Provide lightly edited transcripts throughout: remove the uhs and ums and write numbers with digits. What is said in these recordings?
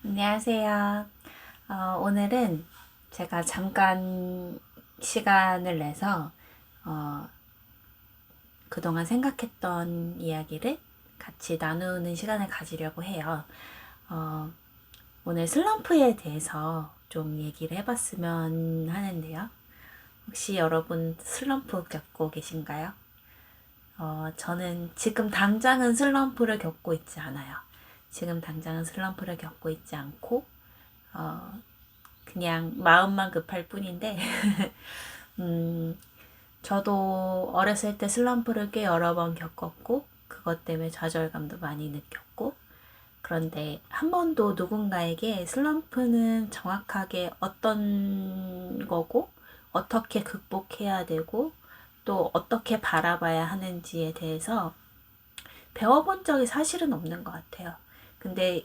안녕하세요. 오늘은 제가 잠깐 시간을 내서 어, 그동안 생각했던 이야기를 같이 나누는 시간을 가지려고 해요. 어, 오늘 슬럼프에 대해서 좀 얘기를 해봤으면 하는데요. 혹시 여러분 슬럼프 겪고 계신가요? 저는 지금 당장은 슬럼프를 겪고 있지 않아요. 지금 당장은 슬럼프를 겪고 있지 않고, 어, 그냥 마음만 급할 뿐인데, 저도 어렸을 때 슬럼프를 꽤 여러 번 겪었고, 그것 때문에 좌절감도 많이 느꼈고, 그런데 한 번도 누군가에게 슬럼프는 정확하게 어떤 거고, 어떻게 극복해야 되고, 또 어떻게 바라봐야 하는지에 대해서 배워본 적이 사실은 없는 것 같아요. 근데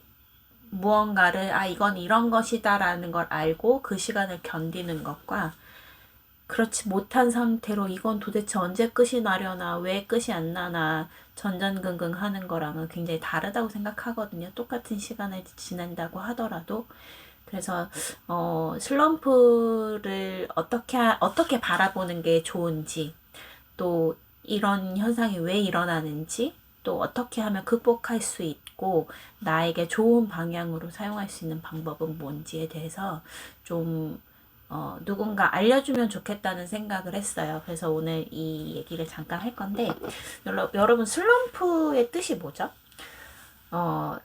무언가를 이건 이런 것이다라는 걸 알고 그 시간을 견디는 것과 그렇지 못한 상태로 이건 도대체 언제 끝이 나려나 왜 끝이 안 나나 전전긍긍 하는 거랑은 굉장히 다르다고 생각하거든요. 똑같은 시간을 지낸다고 하더라도. 그래서 슬럼프를 어떻게 바라보는 게 좋은지, 또 이런 현상이 왜 일어나는지, 또 어떻게 하면 극복할 수 있고 나에게 좋은 방향으로 사용할 수 있는 방법은 뭔지에 대해서 좀 누군가 알려주면 좋겠다는 생각을 했어요. 그래서 오늘 이 얘기를 잠깐 할 건데, 여러분 슬럼프의 뜻이 뭐죠? 어,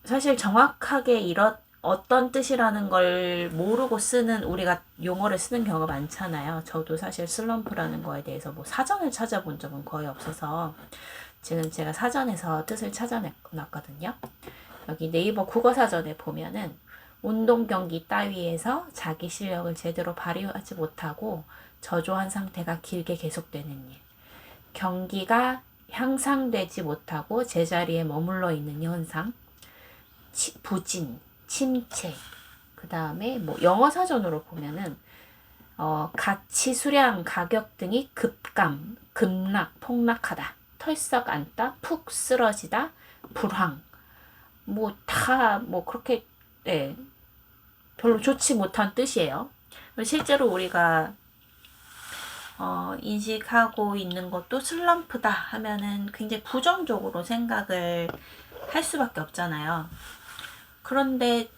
사실 정확하게 어떤 뜻이라는 걸 모르고 쓰는 우리가 용어를 쓰는 경우가 많잖아요. 저도 사실 슬럼프라는 거에 대해서 뭐 사전을 찾아본 적은 거의 없어서 지금 제가 사전에서 뜻을 찾아놨거든요. 여기 네이버 국어사전에 보면은 운동 경기 따위에서 자기 실력을 제대로 발휘하지 못하고 저조한 상태가 길게 계속되는 일. 경기가 향상되지 못하고 제자리에 머물러 있는 현상. 부진, 침체. 그 다음에 뭐 영어 사전으로 보면은 가치, 수량, 가격 등이 급락, 폭락하다. 털썩 앉다, 푹 쓰러지다, 불황. 뭐 그렇게 네, 별로 좋지 못한 뜻이에요. 실제로 우리가 인식하고 있는 것도 슬럼프다 하면은 굉장히 부정적으로 생각을 할 수밖에 없잖아요. 그런데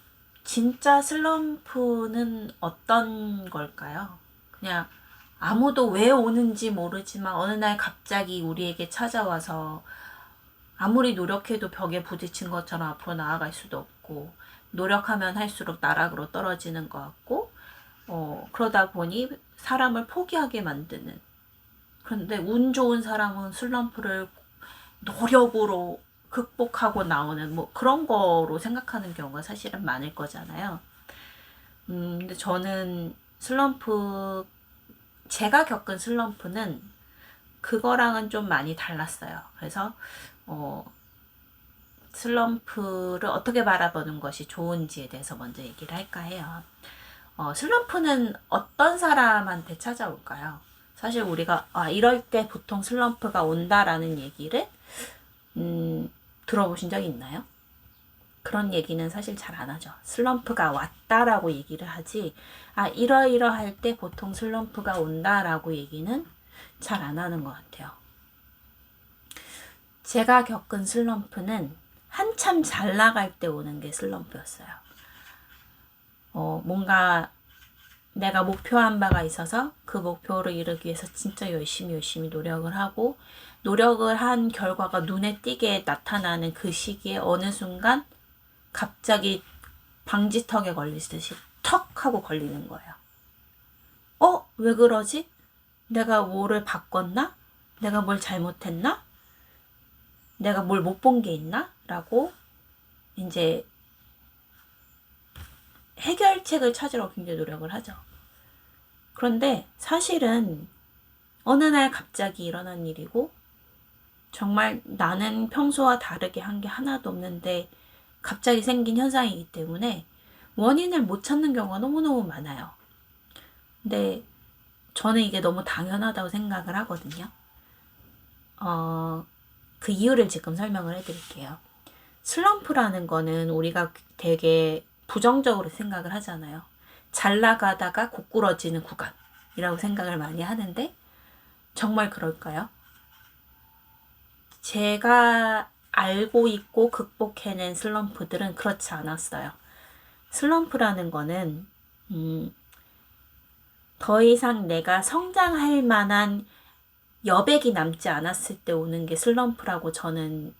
진짜 슬럼프는 어떤 걸까요? 그냥 아무도 왜 오는지 모르지만 어느 날 갑자기 우리에게 찾아와서 아무리 노력해도 벽에 부딪힌 것처럼 앞으로 나아갈 수도 없고, 노력하면 할수록 나락으로 떨어지는 것 같고, 그러다 보니 사람을 포기하게 만드는. 그런데 운 좋은 사람은 슬럼프를 노력으로 극복하고 나오는 뭐 그런 거로 생각하는 경우가 사실은 많을 거잖아요. 근데 저는 제가 겪은 슬럼프는 그거랑은 좀 많이 달랐어요. 그래서, 어, 슬럼프를 어떻게 바라보는 것이 좋은지에 대해서 먼저 얘기를 할까 해요. 슬럼프는 어떤 사람한테 찾아올까요? 사실 우리가 이럴 때 보통 슬럼프가 온다라는 얘기를 들어보신 적 있나요? 그런 얘기는 사실 잘 안 하죠. 슬럼프가 왔다라고 얘기를 하지, 이러이러할 때 보통 슬럼프가 온다라고 얘기는 잘 안 하는 것 같아요. 제가 겪은 슬럼프는 한참 잘 나갈 때 오는 게 슬럼프였어요. 뭔가 내가 목표한 바가 있어서 그 목표를 이루기 위해서 진짜 열심히 노력을 하고, 노력을 한 결과가 눈에 띄게 나타나는 그 시기에 어느 순간 갑자기 방지턱에 걸리듯이 턱 하고 걸리는 거예요. 왜 그러지? 내가 뭐를 바꿨나? 내가 뭘 잘못했나? 내가 뭘 못 본 게 있나? 라고 이제 해결책을 찾으러 굉장히 노력을 하죠. 그런데 사실은 어느 날 갑자기 일어난 일이고, 정말 나는 평소와 다르게 한 게 하나도 없는데 갑자기 생긴 현상이기 때문에 원인을 못 찾는 경우가 너무너무 많아요. 근데 저는 이게 너무 당연하다고 생각을 하거든요. 그 이유를 지금 설명을 해드릴게요. 슬럼프라는 거는 우리가 되게 부정적으로 생각을 하잖아요. 잘 나가다가 고꾸러지는 구간이라고 생각을 많이 하는데 정말 그럴까요? 제가 알고 있고 극복해낸 슬럼프들은 그렇지 않았어요. 슬럼프라는 거는 더 이상 내가 성장할 만한 여백이 남지 않았을 때 오는 게 슬럼프라고 저는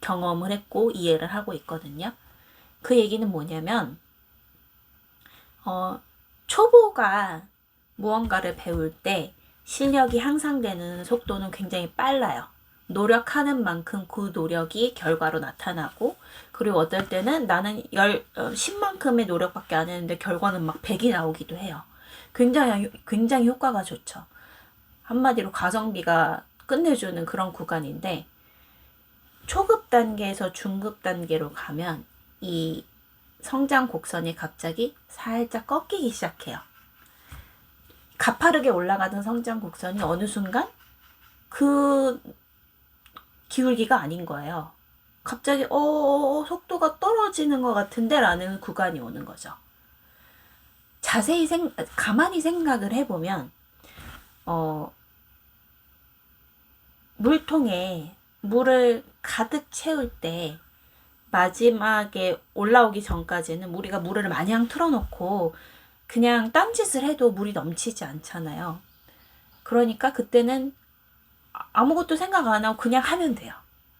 경험을 했고 이해를 하고 있거든요. 그 얘기는 뭐냐면 초보가 무언가를 배울 때 실력이 향상되는 속도는 굉장히 빨라요. 노력하는 만큼 그 노력이 결과로 나타나고, 그리고 어떨 때는 나는 10만큼의 노력밖에 안 했는데 결과는 막 100이 나오기도 해요. 굉장히 효과가 좋죠. 한마디로 가성비가 끝내주는 그런 구간인데, 초급 단계에서 중급 단계로 가면 이 성장 곡선이 갑자기 살짝 꺾이기 시작해요. 가파르게 올라가던 성장 곡선이 어느 순간 그 기울기가 아닌 거예요. 갑자기 속도가 떨어지는 것 같은데 라는 구간이 오는 거죠. 가만히 생각을 해보면 물통에 물을 가득 채울 때 마지막에 올라오기 전까지는 우리가 물을 마냥 틀어놓고 그냥 딴짓을 해도 물이 넘치지 않잖아요. 그러니까 그때는 아무것도 생각 안 하고 그냥 하면 돼요.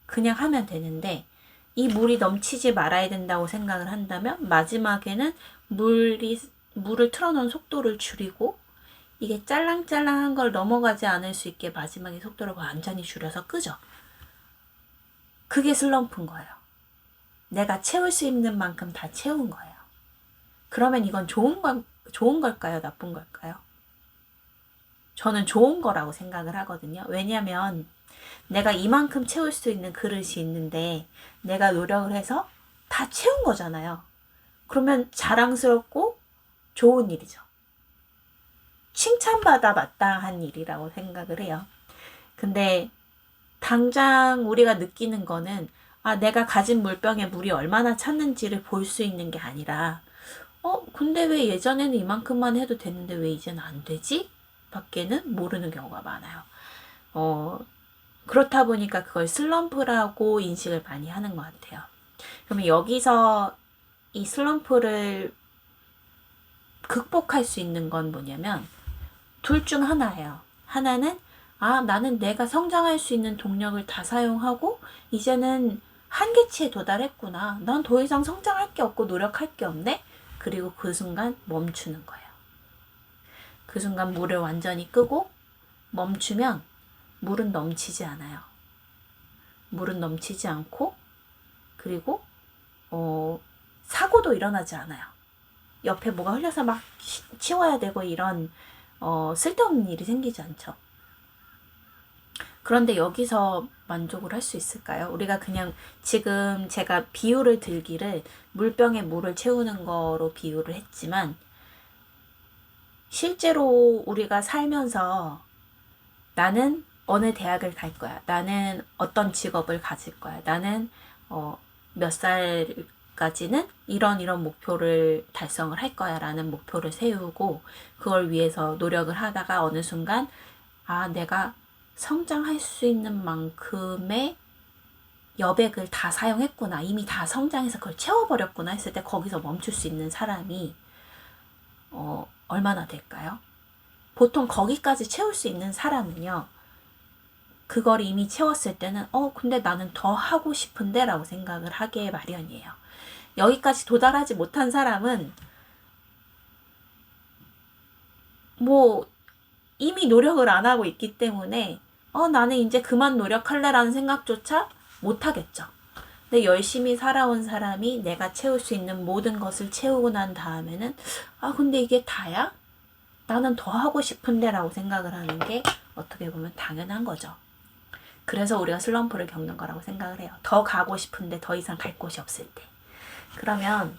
그냥 하면 되는데 이 물이 넘치지 말아야 된다고 생각을 한다면 마지막에는 물을 틀어놓은 속도를 줄이고 이게 짤랑짤랑한 걸 넘어가지 않을 수 있게 마지막에 속도를 완전히 줄여서 끄죠. 그게 슬럼프인 거예요. 내가 채울 수 있는 만큼 다 채운 거예요. 그러면 이건 좋은 걸까요? 나쁜 걸까요? 저는 좋은 거라고 생각을 하거든요. 왜냐하면 내가 이만큼 채울 수 있는 그릇이 있는데 내가 노력을 해서 다 채운 거잖아요. 그러면 자랑스럽고 좋은 일이죠. 칭찬받아 마땅한 일이라고 생각을 해요. 근데 당장 우리가 느끼는 거는 내가 가진 물병에 물이 얼마나 찼는지를 볼 수 있는 게 아니라 근데 왜 예전에는 이만큼만 해도 됐는데 왜 이제는 안 되지? 밖에는 모르는 경우가 많아요. 그렇다 보니까 그걸 슬럼프라고 인식을 많이 하는 것 같아요. 그러면 여기서 이 슬럼프를 극복할 수 있는 건 뭐냐면 둘 중 하나예요. 하나는 나는 내가 성장할 수 있는 동력을 다 사용하고 이제는 한계치에 도달했구나. 난 더 이상 성장할 게 없고 노력할 게 없네. 그리고 그 순간 멈추는 거예요. 그 순간 물을 완전히 끄고 멈추면 물은 넘치지 않아요. 물은 넘치지 않고 그리고 사고도 일어나지 않아요. 옆에 뭐가 흘려서 막 치워야 되고 이런 쓸데없는 일이 생기지 않죠. 그런데 여기서 만족을 할 수 있을까요? 우리가 그냥 지금 제가 비유를 들기를 물병에 물을 채우는 거로 비유를 했지만 실제로 우리가 살면서 나는 어느 대학을 갈 거야. 나는 어떤 직업을 가질 거야. 나는 몇 살까지는 이런 목표를 달성을 할 거야 라는 목표를 세우고 그걸 위해서 노력을 하다가 어느 순간 내가 성장할 수 있는 만큼의 여백을 다 사용했구나. 이미 다 성장해서 그걸 채워버렸구나 했을 때 거기서 멈출 수 있는 사람이 얼마나 될까요? 보통 거기까지 채울 수 있는 사람은요. 그걸 이미 채웠을 때는 근데 나는 더 하고 싶은데 라고 생각을 하게 마련이에요. 여기까지 도달하지 못한 사람은 이미 노력을 안 하고 있기 때문에 나는 이제 그만 노력할래 라는 생각조차 못 하겠죠. 근데 열심히 살아온 사람이 내가 채울 수 있는 모든 것을 채우고 난 다음에는 근데 이게 다야? 나는 더 하고 싶은데 라고 생각을 하는 게 어떻게 보면 당연한 거죠. 그래서 우리가 슬럼프를 겪는 거라고 생각을 해요. 더 가고 싶은데 더 이상 갈 곳이 없을 때. 그러면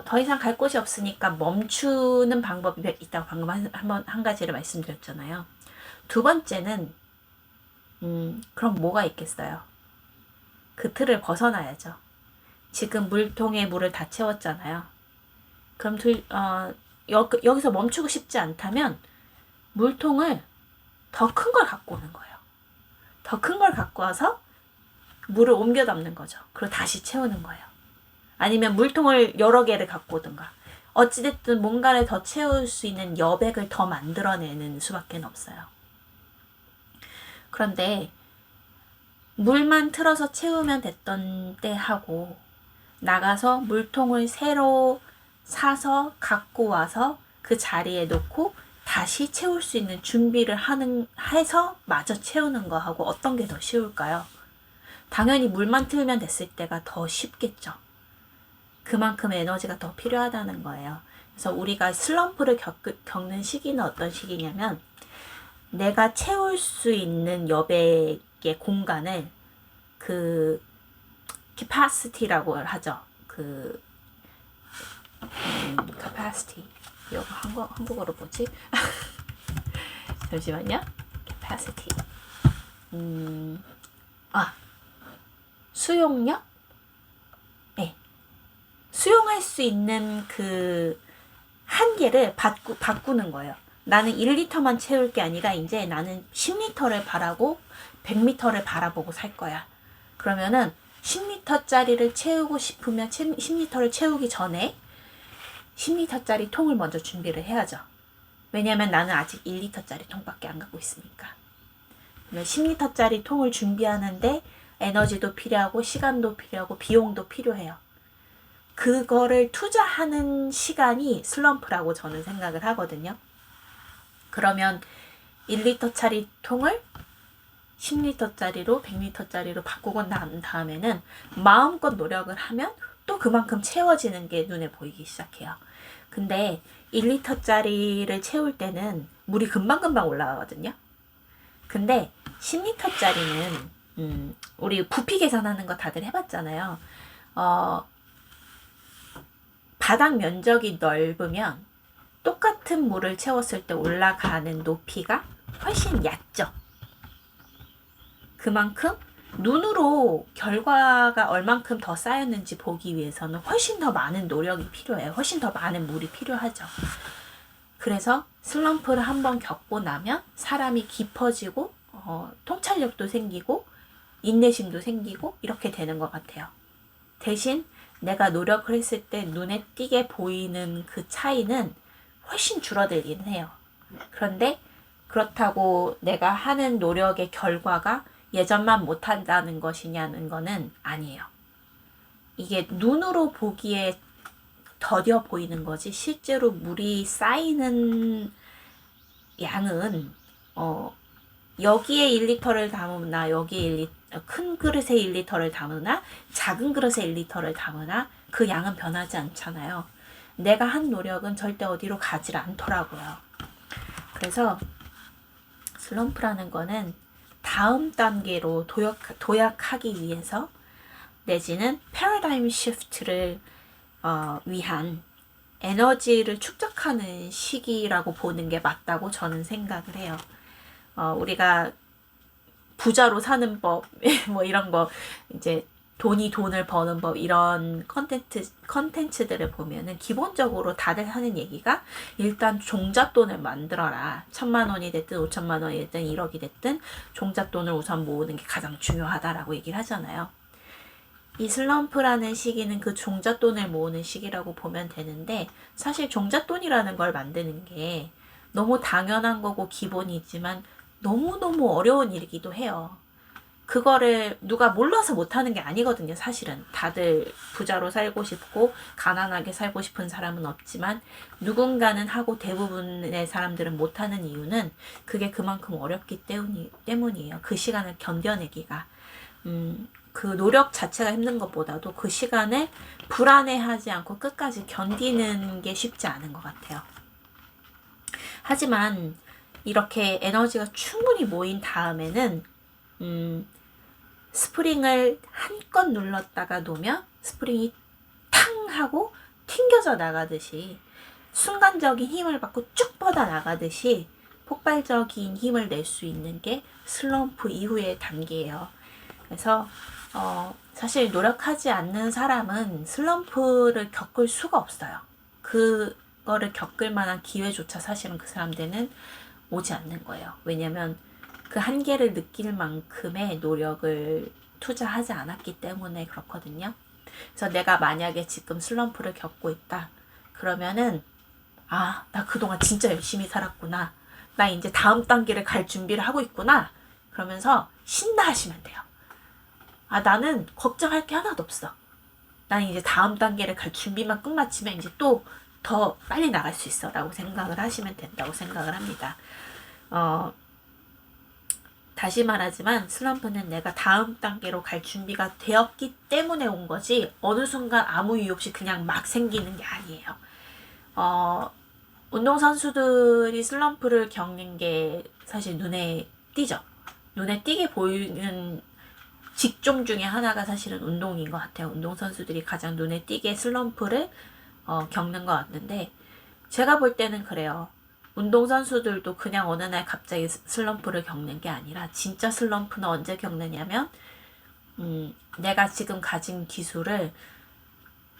더 이상 갈 곳이 없으니까 멈추는 방법이 있다고 방금 한 가지를 말씀드렸잖아요. 두 번째는 그럼 뭐가 있겠어요? 그 틀을 벗어나야죠. 지금 물통에 물을 다 채웠잖아요. 그럼 여기서 멈추고 싶지 않다면 물통을 더 큰 걸 갖고 오는 거예요. 더 큰 걸 갖고 와서 물을 옮겨 담는 거죠. 그리고 다시 채우는 거예요. 아니면 물통을 여러 개를 갖고 오든가. 어찌됐든 뭔가를 더 채울 수 있는 여백을 더 만들어내는 수밖에 없어요. 그런데 물만 틀어서 채우면 됐던 때하고 나가서 물통을 새로 사서 갖고 와서 그 자리에 놓고 다시 채울 수 있는 준비를 해서 마저 채우는 거하고 어떤 게 더 쉬울까요? 당연히 물만 틀면 됐을 때가 더 쉽겠죠. 그만큼 에너지가 더 필요하다는 거예요. 그래서 우리가 슬럼프를 겪는 시기는 어떤 시기냐면 내가 채울 수 있는 여백의 공간을 그 capacity라고 하죠. 그 capacity 이거 한국어로 뭐지? 잠시만요. capacity 수용력? 네. 수용할 수 있는 그 한계를 바꾸는 거예요. 나는 1리터만 채울 게 아니라 이제 나는 10리터를 바라고 100리터를 바라보고 살 거야. 그러면은 10리터짜리를 채우고 싶으면 10리터를 채우기 전에 10리터짜리 통을 먼저 준비를 해야죠. 왜냐면 나는 아직 1리터짜리 통밖에 안 갖고 있으니까. 10리터짜리 통을 준비하는데 에너지도 필요하고 시간도 필요하고 비용도 필요해요. 그거를 투자하는 시간이 슬럼프라고 저는 생각을 하거든요. 그러면 1리터짜리 통을 10리터짜리로 100리터짜리로 바꾸고 난 다음에는 마음껏 노력을 하면 또 그만큼 채워지는 게 눈에 보이기 시작해요. 근데 1리터짜리를 채울 때는 물이 금방금방 올라가거든요. 근데 10리터짜리는 우리 부피 계산하는 거 다들 해봤잖아요. 바닥 면적이 넓으면 똑같은 물을 채웠을 때 올라가는 높이가 훨씬 얕죠. 그만큼 눈으로 결과가 얼만큼 더 쌓였는지 보기 위해서는 훨씬 더 많은 노력이 필요해요. 훨씬 더 많은 물이 필요하죠. 그래서 슬럼프를 한번 겪고 나면 사람이 깊어지고 통찰력도 생기고 인내심도 생기고 이렇게 되는 것 같아요. 대신 내가 노력을 했을 때 눈에 띄게 보이는 그 차이는 훨씬 줄어들긴 해요. 그런데 그렇다고 내가 하는 노력의 결과가 예전만 못한다는 것이냐는 거는 아니에요. 이게 눈으로 보기에 더뎌 보이는 거지 실제로 물이 쌓이는 양은 여기에 1리터를 담으나 여기에 큰 그릇에 1리터를 담으나 작은 그릇에 1리터를 담으나 그 양은 변하지 않잖아요. 내가 한 노력은 절대 어디로 가지 않더라고요. 그래서 슬럼프라는 거는 다음 단계로 도약하기 위해서 내지는 패러다임 시프트를 위한 에너지를 축적하는 시기라고 보는 게 맞다고 저는 생각을 해요. 우리가 부자로 사는 법, 뭐 이런 거, 이제 돈을 버는 법, 이런 컨텐츠들을 보면은 기본적으로 다들 하는 얘기가 일단 종잣돈을 만들어라. 1,000만 원이 됐든 5,000만 원이 됐든 1억이 됐든 종잣돈을 우선 모으는 게 가장 중요하다라고 얘기를 하잖아요. 이 슬럼프라는 시기는 그 종잣돈을 모으는 시기라고 보면 되는데 사실 종잣돈이라는 걸 만드는 게 너무 당연한 거고 기본이지만 너무너무 어려운 일이기도 해요. 그거를 누가 몰라서 못하는 게 아니거든요. 사실은 다들 부자로 살고 싶고 가난하게 살고 싶은 사람은 없지만 누군가는 하고 대부분의 사람들은 못하는 이유는 그게 그만큼 어렵기 때문이에요. 그 시간을 견뎌내기가 그 노력 자체가 힘든 것보다도 그 시간을 불안해하지 않고 끝까지 견디는 게 쉽지 않은 것 같아요. 하지만 이렇게 에너지가 충분히 모인 다음에는 스프링을 한껏 눌렀다가 놓으면 스프링이 탕 하고 튕겨져 나가듯이 순간적인 힘을 받고 쭉 뻗어 나가듯이 폭발적인 힘을 낼 수 있는 게 슬럼프 이후의 단계예요. 그래서 사실 노력하지 않는 사람은 슬럼프를 겪을 수가 없어요. 그거를 겪을 만한 기회조차 사실은 그 사람들은 오지 않는 거예요. 왜냐면 그 한계를 느낄 만큼의 노력을 투자하지 않았기 때문에 그렇거든요. 그래서 내가 만약에 지금 슬럼프를 겪고 있다. 그러면은 나 그동안 진짜 열심히 살았구나. 나 이제 다음 단계를 갈 준비를 하고 있구나. 그러면서 신나하시면 돼요. 나는 걱정할 게 하나도 없어. 난 이제 다음 단계를 갈 준비만 끝마치면 이제 또 더 빨리 나갈 수 있어. 라고 생각을 하시면 된다고 생각을 합니다. 다시 말하지만 슬럼프는 내가 다음 단계로 갈 준비가 되었기 때문에 온 거지 어느 순간 아무 이유 없이 그냥 막 생기는 게 아니에요. 운동선수들이 슬럼프를 겪는 게 사실 눈에 띄죠. 눈에 띄게 보이는 직종 중에 하나가 사실은 운동인 것 같아요. 운동선수들이 가장 눈에 띄게 슬럼프를 겪는 것 같는데 제가 볼 때는 그래요. 운동선수들도 그냥 어느 날 갑자기 슬럼프를 겪는 게 아니라 진짜 슬럼프는 언제 겪느냐면 내가 지금 가진 기술을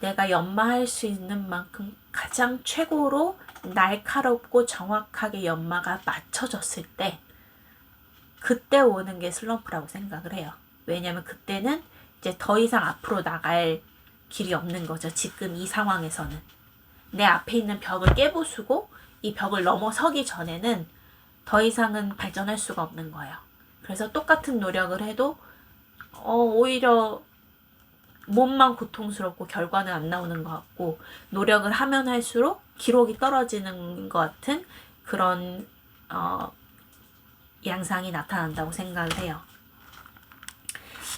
내가 연마할 수 있는 만큼 가장 최고로 날카롭고 정확하게 연마가 맞춰졌을 때 그때 오는 게 슬럼프라고 생각을 해요. 왜냐면 그때는 이제 더 이상 앞으로 나갈 길이 없는 거죠. 지금 이 상황에서는. 내 앞에 있는 벽을 깨부수고 이 벽을 넘어서기 전에는 더 이상은 발전할 수가 없는 거예요. 그래서 똑같은 노력을 해도 오히려 몸만 고통스럽고 결과는 안 나오는 것 같고 노력을 하면 할수록 기록이 떨어지는 것 같은 그런 양상이 나타난다고 생각을 해요.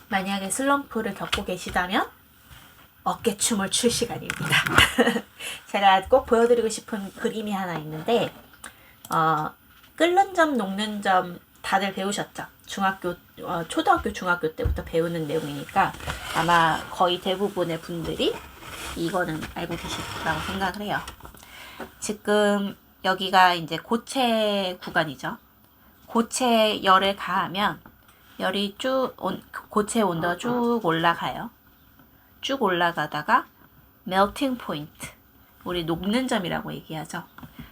만약에 슬럼프를 겪고 계시다면 어깨춤을 출 시간입니다. 제가 꼭 보여드리고 싶은 그림이 하나 있는데 끓는 점, 녹는 점 다들 배우셨죠? 초등학교, 중학교 때부터 배우는 내용이니까 아마 거의 대부분의 분들이 이거는 알고 계실 거라고 생각을 해요. 지금 여기가 이제 고체 구간이죠. 고체 열을 가하면 열이 고체 온도가 쭉 올라가요. 쭉 올라가다가 melting point, 우리 녹는 점이라고 얘기하죠.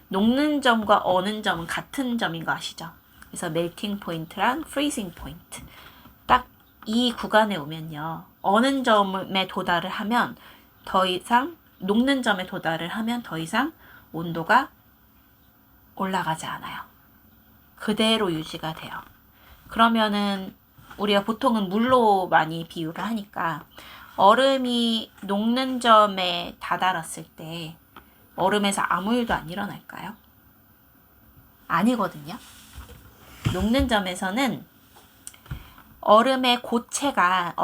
녹는 점과 어는 점은 같은 점인 거 아시죠? 그래서 melting point랑 freezing point. 딱 이 구간에 오면요. 어는 점에 도달을 하면 더 이상, 녹는 점에 도달을 하면 더 이상 온도가 올라가지 않아요. 그대로 유지가 돼요. 그러면은 우리가 보통은 물로 많이 비유를 하니까 얼음이 녹는 점에 다다랐을 때 얼음에서 아무 일도 안 일어날까요? 아니거든요. 녹는 점에서는 얼음이 고체가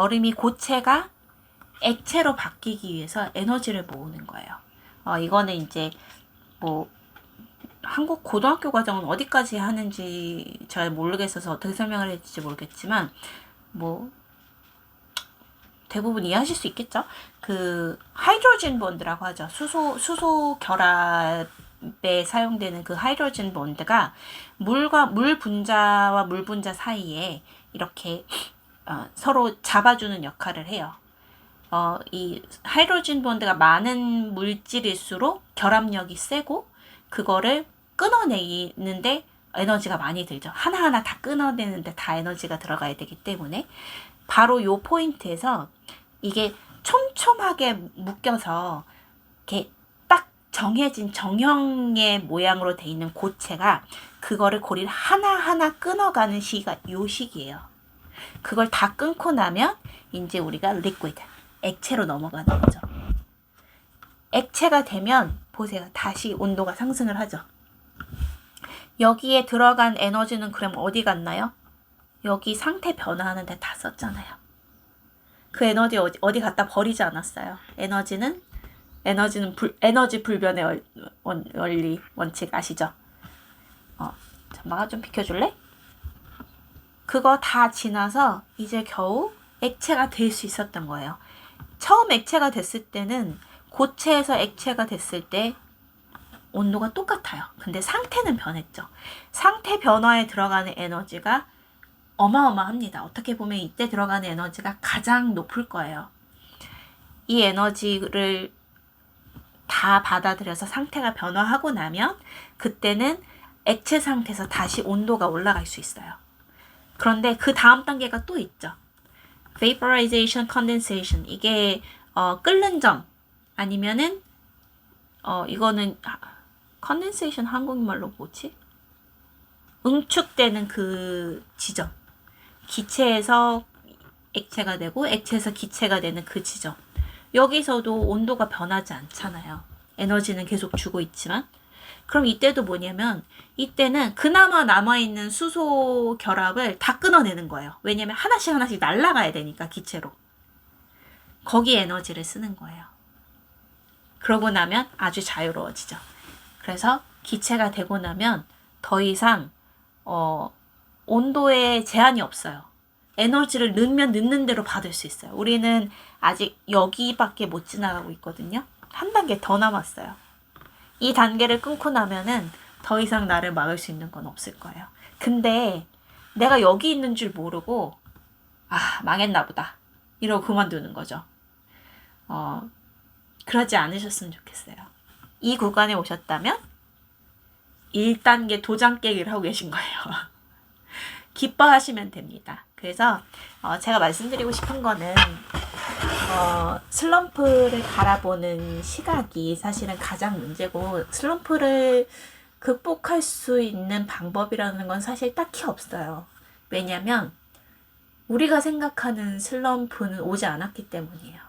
액체로 바뀌기 위해서 에너지를 모으는 거예요. 이거는 이제 뭐 한국 고등학교 과정은 어디까지 하는지 잘 모르겠어서 어떻게 설명을 해야 될지 모르겠지만 뭐 대부분 이해하실 수 있겠죠? 그 하이드로젠 본드라고 하죠. 수소 결합에 사용되는 그 하이드로젠 본드가 물 분자와 물 분자 사이에 이렇게 서로 잡아주는 역할을 해요. 이 하이드로젠 본드가 많은 물질일수록 결합력이 세고 그거를 끊어내는데 에너지가 많이 들죠. 하나하나 다 끊어내는데 다 에너지가 들어가야 되기 때문에 바로 요 포인트에서 이게 촘촘하게 묶여서 이렇게 딱 정해진 정형의 모양으로 돼 있는 고체가 그거를 고리를 하나하나 끊어가는 시기가 요 시기예요. 그걸 다 끊고 나면 이제 우리가 리퀴드, 액체로 넘어가는 거죠. 액체가 되면 보세요. 다시 온도가 상승을 하죠. 여기에 들어간 에너지는 그럼 어디 갔나요? 여기 상태 변화하는 데 다 썼잖아요. 그 에너지 어디 갖다 버리지 않았어요. 에너지는 에너지 불변의 원리 원칙 아시죠? 잠깐만 좀 비켜줄래? 그거 다 지나서 이제 겨우 액체가 될 수 있었던 거예요. 처음 액체가 됐을 때는 고체에서 액체가 됐을 때 온도가 똑같아요. 근데 상태는 변했죠. 상태 변화에 들어가는 에너지가 어마어마합니다. 어떻게 보면 이때 들어가는 에너지가 가장 높을 거예요. 이 에너지를 다 받아들여서 상태가 변화하고 나면 그때는 액체 상태에서 다시 온도가 올라갈 수 있어요. 그런데 그 다음 단계가 또 있죠. vaporization, condensation. 이게 끓는 점 아니면은 이거는 condensation 한국말로 뭐지? 응축되는 그 지점. 기체에서 액체가 되고 액체에서 기체가 되는 그 지점. 여기서도 온도가 변하지 않잖아요. 에너지는 계속 주고 있지만. 그럼 이때도 뭐냐면 이때는 그나마 남아있는 수소 결합을 다 끊어내는 거예요. 왜냐면 하나씩 날아가야 되니까 기체로. 거기에 에너지를 쓰는 거예요. 그러고 나면 아주 자유로워지죠. 그래서 기체가 되고 나면 더 이상 온도에 제한이 없어요. 에너지를 넣으면 넣는 대로 받을 수 있어요. 우리는 아직 여기밖에 못 지나가고 있거든요. 한 단계 더 남았어요. 이 단계를 끊고 나면은 더 이상 나를 막을 수 있는 건 없을 거예요. 근데 내가 여기 있는 줄 모르고 망했나 보다 이러고 그만두는 거죠. 그러지 않으셨으면 좋겠어요. 이 구간에 오셨다면 1단계 도장 깨기를 하고 계신 거예요. 기뻐하시면 됩니다. 그래서 제가 말씀드리고 싶은 거는 슬럼프를 바라보는 시각이 사실은 가장 문제고, 슬럼프를 극복할 수 있는 방법이라는 건 사실 딱히 없어요. 왜냐면 우리가 생각하는 슬럼프는 오지 않았기 때문이에요.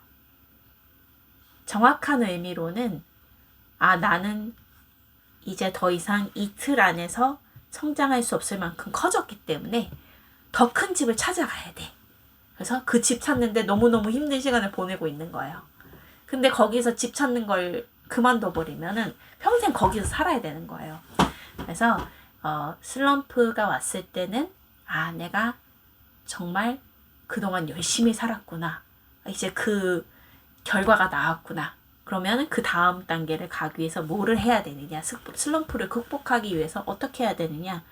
정확한 의미로는 나는 이제 더 이상 이 틀 안에서 성장할 수 없을 만큼 커졌기 때문에 더 큰 집을 찾아가야 돼. 그래서 그 집 찾는데 너무너무 힘든 시간을 보내고 있는 거예요. 근데 거기서 집 찾는 걸 그만둬 버리면은 평생 거기서 살아야 되는 거예요. 그래서 슬럼프가 왔을 때는 내가 정말 그동안 열심히 살았구나. 이제 그 결과가 나왔구나. 그러면 그 다음 단계를 가기 위해서 뭐를 해야 되느냐. 슬럼프를 극복하기 위해서 어떻게 해야 되느냐.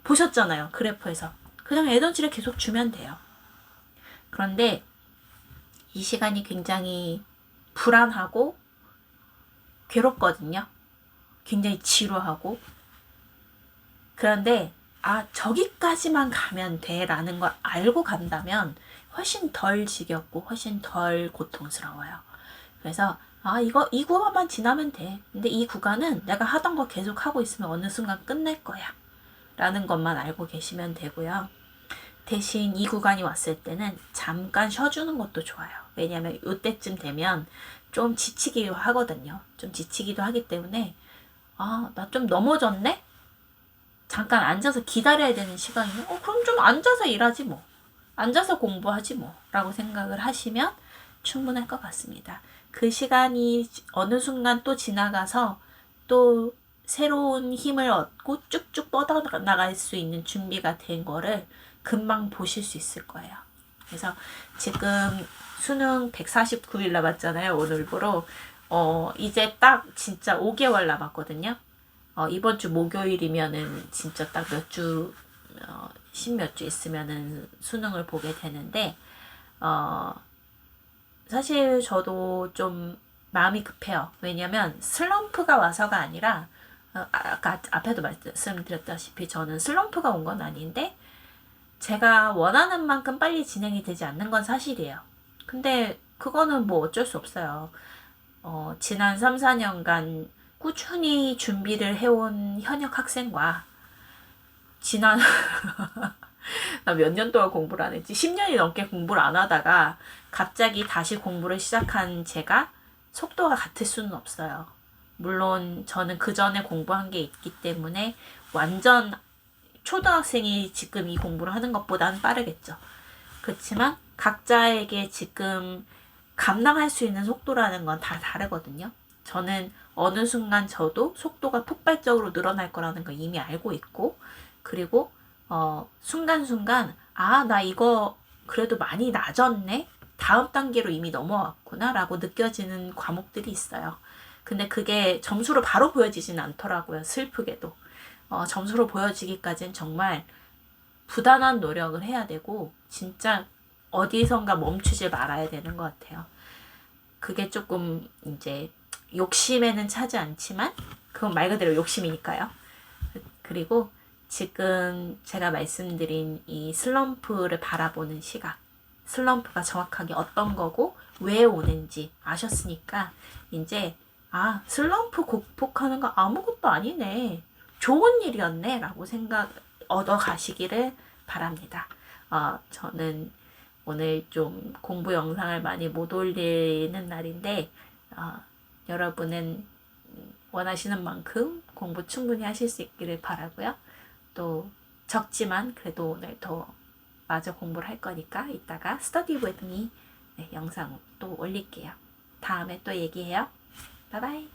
보셨잖아요. 그래프에서. 그냥 에너지를 계속 주면 돼요. 그런데 이 시간이 굉장히 불안하고 괴롭거든요. 굉장히 지루하고. 그런데 저기까지만 가면 돼 라는 걸 알고 간다면 훨씬 덜 지겹고 훨씬 덜 고통스러워요. 그래서 이 구간만 지나면 돼. 근데 이 구간은 내가 하던 거 계속 하고 있으면 어느 순간 끝날 거야 라는 것만 알고 계시면 되고요. 대신 이 구간이 왔을 때는 잠깐 쉬어주는 것도 좋아요. 왜냐하면 이때쯤 되면 좀 지치기도 하거든요. 좀 지치기도 하기 때문에 나 좀 넘어졌네? 잠깐 앉아서 기다려야 되는 시간이면 그럼 좀 앉아서 일하지 뭐. 앉아서 공부하지 뭐. 라고 생각을 하시면 충분할 것 같습니다. 그 시간이 어느 순간 또 지나가서 또 새로운 힘을 얻고 쭉쭉 뻗어나갈 수 있는 준비가 된 거를 금방 보실 수 있을 거예요. 그래서 지금 수능 149일 남았잖아요. 오늘부로. 이제 딱 진짜 5개월 남았거든요. 이번 주 목요일이면은 진짜 딱 몇 주, 10몇 주 있으면은 수능을 보게 되는데, 사실 저도 좀 마음이 급해요. 왜냐면 슬럼프가 와서가 아니라, 아까 앞에도 말씀드렸다시피 저는 슬럼프가 온 건 아닌데, 제가 원하는 만큼 빨리 진행이 되지 않는 건 사실이에요. 근데 그거는 뭐 어쩔 수 없어요. 지난 3, 4년간 꾸준히 준비를 해온 현역 학생과 지난 나 몇 년 동안 공부를 안 했지? 10년이 넘게 공부를 안 하다가 갑자기 다시 공부를 시작한 제가 속도가 같을 수는 없어요. 물론 저는 그 전에 공부한 게 있기 때문에 완전 초등학생이 지금 이 공부를 하는 것보다는 빠르겠죠. 그렇지만 각자에게 지금 감당할 수 있는 속도라는 건 다 다르거든요. 저는 어느 순간 저도 속도가 폭발적으로 늘어날 거라는 걸 이미 알고 있고, 그리고 순간순간 나 이거 그래도 많이 낮았네? 다음 단계로 이미 넘어왔구나 라고 느껴지는 과목들이 있어요. 근데 그게 점수로 바로 보여지진 않더라고요. 슬프게도. 점수로 보여지기까지는 정말 부단한 노력을 해야 되고 진짜 어디선가 멈추지 말아야 되는 것 같아요. 그게 조금 이제 욕심에는 차지 않지만 그건 말 그대로 욕심이니까요. 그리고 지금 제가 말씀드린 이 슬럼프를 바라보는 시각, 슬럼프가 정확하게 어떤 거고 왜 오는지 아셨으니까 이제 슬럼프 극복하는 거 아무것도 아니네, 좋은 일이었네 라고 생각 얻어 가시기를 바랍니다. 저는 오늘 좀 공부 영상을 많이 못 올리는 날인데 여러분은 원하시는 만큼 공부 충분히 하실 수 있기를 바라고요. 또 적지만 그래도 오늘 더 마저 공부를 할 거니까 이따가 스터디 with me 영상 또 올릴게요. 다음에 또 얘기해요. 바이바이.